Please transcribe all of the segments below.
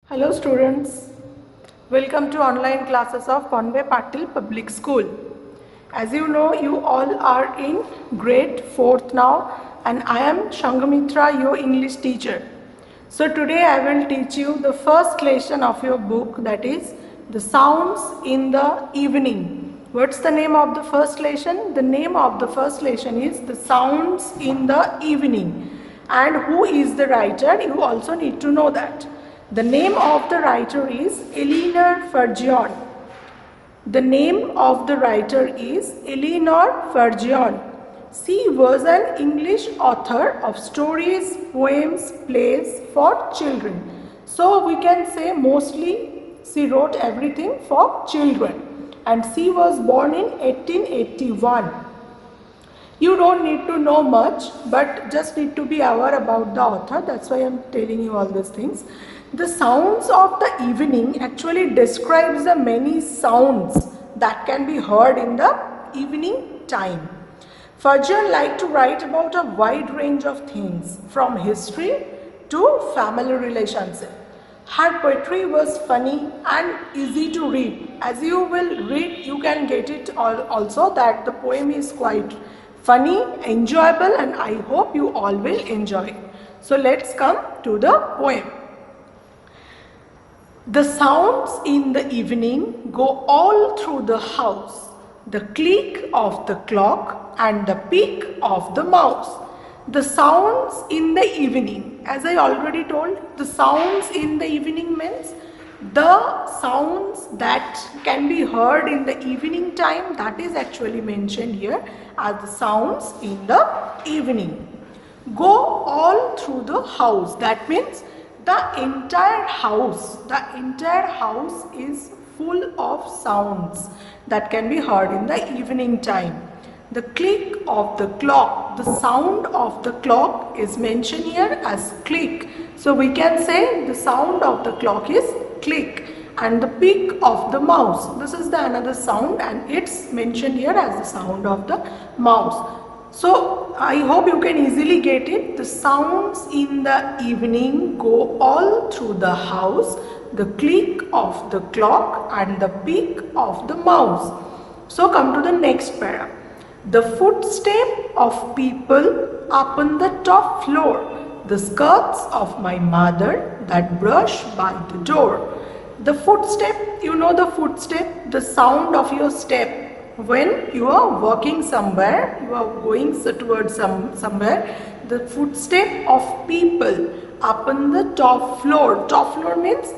Hello students, welcome to online classes of Conway Patil Public School. As you know, you all are in grade 4th now and I am Shangamitra, your English teacher. So today I will teach you the first lesson of your book, that is the sounds in the evening. What's the name of the first lesson? The name of the first lesson is the sounds in the evening. And who is the writer? You also need to know that. The name of the writer is Eleanor Ferguson. The name of the writer is Eleanor Ferguson. She was an English author of stories, poems, plays for children. So we can say mostly she wrote everything for children. And she was born in 1881. You don't need to know much, but just need to be aware about the author. That's why I'm telling you all these things. The sounds of the evening actually describes the many sounds that can be heard in the evening time. Ferguson liked to write about a wide range of things, from history to family relationship. Her poetry was funny and easy to read. As you will read, you can get it also that the poem is quite funny, enjoyable, and I hope you all will enjoy it. So let's come to the poem. The sounds in the evening go all through the house, the click of the clock and the peak of the mouse. The sounds in the evening, as I already told, the sounds in the evening means the sounds that can be heard in the evening time, that is actually mentioned here as the sounds in the evening. Go all through the house, that means the entire house is full of sounds that can be heard in the evening time. The click of the clock, the sound of the clock is mentioned here as click. So we can say the sound of the clock is click. And the peak of the mouse, this is the another sound and it's mentioned here as the sound of the mouse. So I hope you can easily get it. The sounds in the evening go all through the house, the click of the clock and the peak of the mouse. So come to the next para. The footstep of people upon the top floor, the skirts of my mother that brush by the door. The footstep, you know the footstep, the sound of your step. When you are walking somewhere, you are going towards somewhere, the footstep of people upon the top floor. Top floor means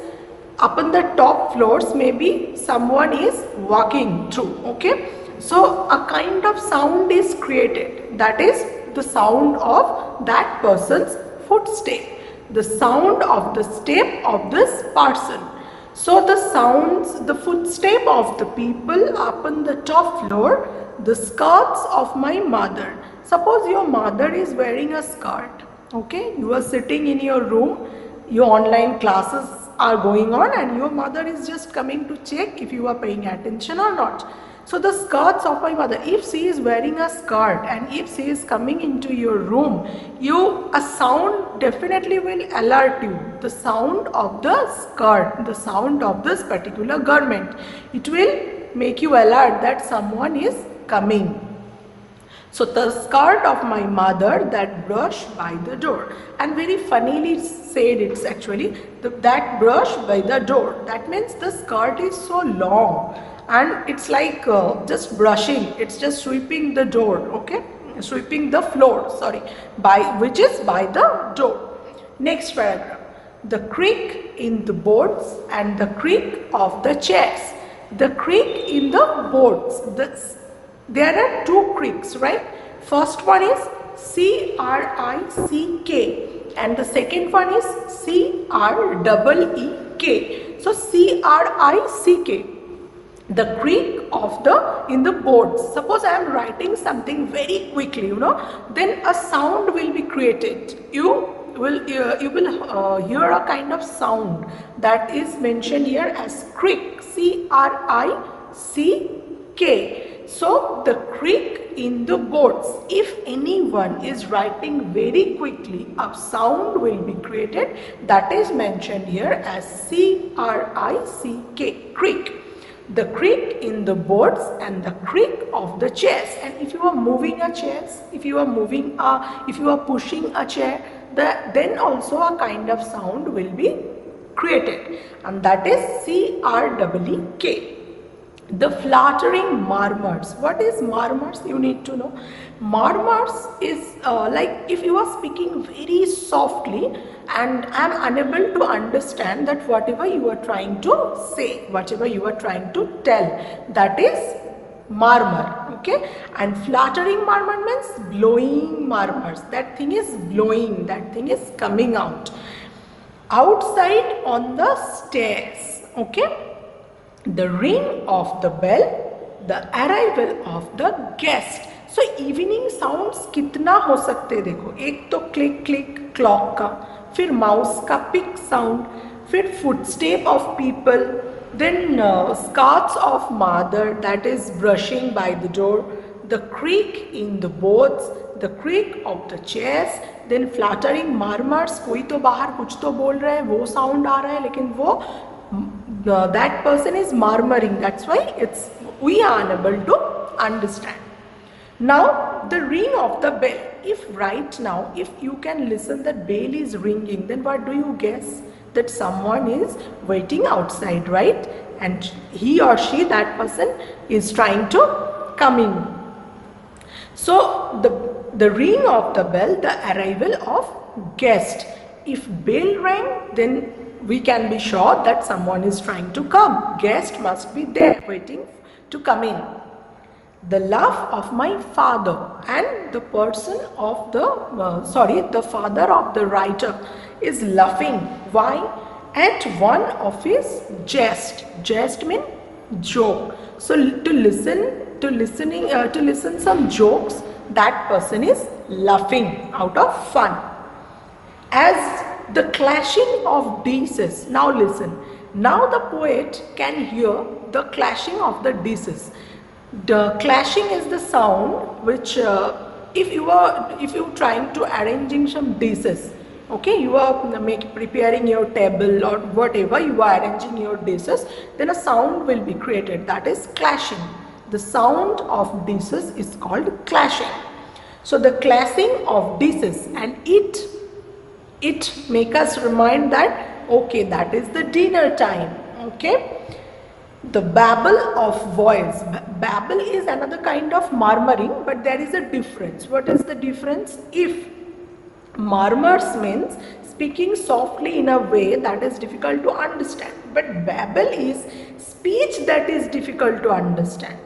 upon the top floors maybe someone is walking through, okay. So a kind of sound is created, that is the sound of that person's footstep, the sound of the step of this person. So the sounds, the footstep of the people upon the top floor, the skirts of my mother. Suppose your mother is wearing a skirt, okay, you are sitting in your room, your online classes are going on and your mother is just coming to check if you are paying attention or not. So the skirts of my mother, if she is wearing a skirt and if she is coming into your room, a sound definitely will alert you. The sound of the skirt, the sound of this particular garment, it will make you alert that someone is coming. So the skirt of my mother that brush by the door, and very funnily said, it's actually that brush by the door. That means the skirt is so long and it's like just brushing, it's just sweeping the door, okay, sweeping the floor, sorry, which is by the door. Next paragraph. The creak in the boards and the creak of the chairs. The creak in the boards, there are two creaks, right? First one is C-R-I-C-K and the second one is C-R-E-E-K. So C-R-I-C-K, the creak of in the boards. Suppose I am writing something very quickly, then a sound will be created. You will hear a kind of sound that is mentioned here as creak, C-R-I-C-K. So the creak in the boards. If anyone is writing very quickly, a sound will be created that is mentioned here as C-R-I-C-K, creak. The creak in the boards and the creak of the chairs. And if you are moving a chair, if you are pushing a chair, then also a kind of sound will be created, and that is C-R-E-E-K. The fluttering murmurs. What is murmurs? You need to know. Murmurs is like if you are speaking very softly and I am unable to understand that whatever you are trying to say, whatever you are trying to tell, that is murmur. Okay, and fluttering murmur means blowing murmurs. That thing is blowing, that thing is coming out. Outside on the stairs. Okay, the ring of the bell, the arrival of the guest. So evening sounds कितना हो सकते हैं देखो, एक तो click click clock का, फिर mouse का पिक साउंड, फिर footstep of people, then skirts of mother, that is brushing by the door, the creak in the boards, the creak of the chairs, then fluttering murmurs, कोई तो बाहर कुछ तो बोल रहा है, वो sound आ रहा है, लेकिन वो that person is murmuring, that's why we are unable to understand. Now the ring of the bell. If right now, if you can listen that bell is ringing, then what do you guess? That someone is waiting outside, right? And he or she, that person, is trying to come in. So the ring of the bell, the arrival of guest. If bell rang, then we can be sure that someone is trying to come. Guest must be there waiting to come in. The laugh of my father, and the person of the father of the writer is laughing. Why? At one of his jest. Jest means joke. So to listen some jokes, that person is laughing out of fun. As the clashing of dishes. Now listen. Now the poet can hear the clashing of the dishes. The clashing is the sound which if you trying to arranging some dishes, okay, you are preparing your table or whatever, you are arranging your dishes, then a sound will be created, that is clashing. The sound of dishes is called clashing. So the clashing of dishes, and it make us remind that okay, that is the dinner time. Okay. The babble of voice. Babble is another kind of murmuring, but there is a difference. What is the difference? If murmurs means speaking softly in a way that is difficult to understand, but babble is speech that is difficult to understand.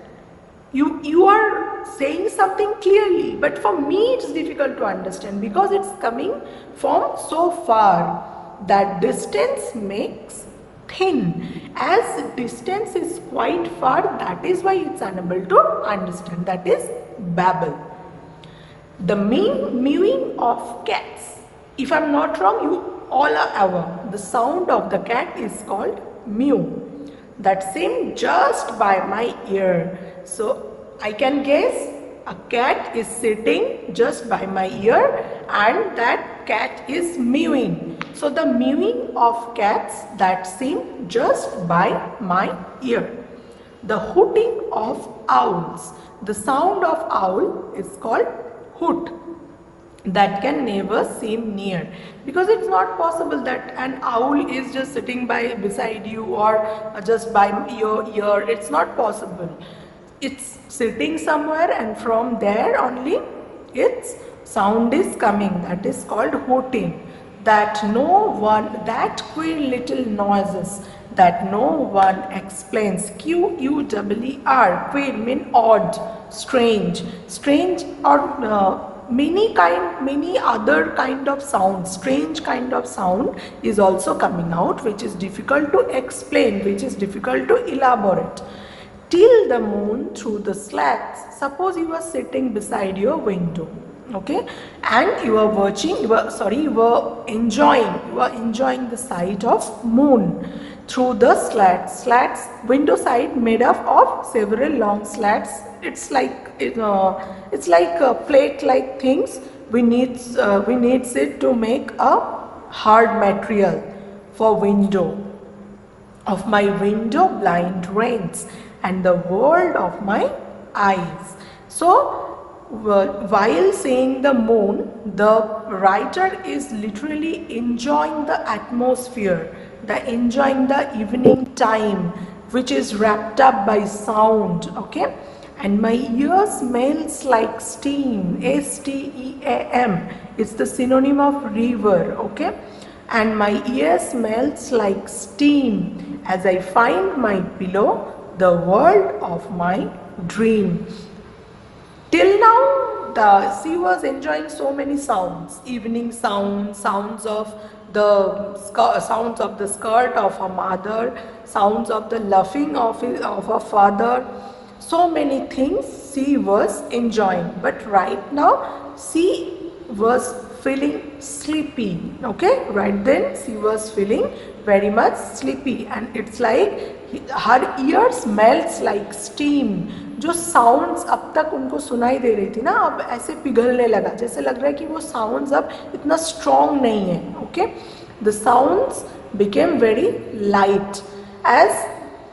You are saying something clearly, but for me it's difficult to understand because it's coming from so far. That distance makes thin. As distance is quite far, that is why it's unable to understand. That is babble. The mewing of cats. If I'm not wrong, you all are aware. The sound of the cat is called mew. That seems just by my ear. So I can guess a cat is sitting just by my ear and that cat is mewing. So the mewing of cats, that seem just by my ear. The hooting of owls. The sound of owl is called hoot. That can never seem near, because it's not possible that an owl is just sitting beside you or just by your ear. It's not possible. It's sitting somewhere and from there only its sound is coming. That is called hooting. That queer little noises that no one explains. Q-U-E-R. Queer mean odd, strange or many other kind of sounds. Strange kind of sound is also coming out, which is difficult to explain, which is difficult to elaborate. Till the moon through the slats. Suppose you are sitting beside your window okay, and you are enjoying the sight of moon through the slats window side made up of several long slats. It's like a plate like things. We needs it to make a hard material for window of my window blind rains and the world of my eyes. So while saying the moon, the writer is literally enjoying the atmosphere, enjoying the evening time, which is wrapped up by sound, okay? And my ear smells like steam, steam. It's the synonym of river, okay? And my ear smells like steam as I find my pillow, the world of my dream. Till now, she was enjoying so many sounds, evening sounds, sounds of the skirt of her mother, sounds of the laughing of her father. So many things she was enjoying. But right now, she was feeling sleepy. Okay, right then she was feeling very much sleepy, and it's like her ear smells like steam. जो sounds अब तक उनको सुनाई दे रही थी ना, अब ऐसे पिघलने लगा, जैसे लग रहा है कि वो साउंड्स अब इतना स्ट्रॉन्ग नहीं है. Okay, the sounds became very light. As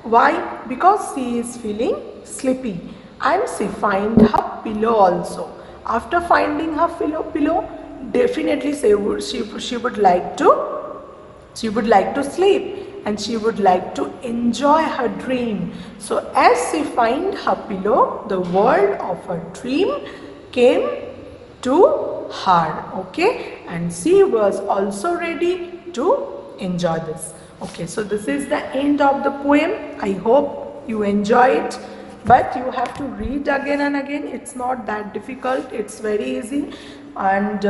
why? Because she is feeling sleepy, and she find her pillow also. After finding her pillow, definitely she would like to sleep, and she would like to enjoy her dream. So as she find her pillow, the world of her dream came to her, okay, and she was also ready to enjoy this. Okay, so this is the end of the poem. I hope you enjoy it, but you have to read again and again. It's not that difficult, it's very easy, and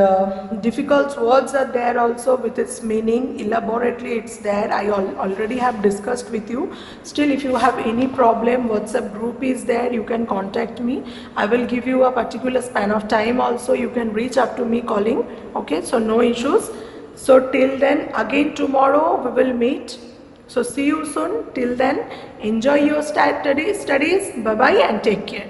difficult words are there also with its meaning elaborately. It's there. I already have discussed with you. Still, if you have any problem, WhatsApp group is there, you can contact me. I will give you a particular span of time also. You can reach up to me calling. Okay, so no issues. So till then, again tomorrow we will meet. So see you soon. Till then, enjoy your studies. Bye bye and take care.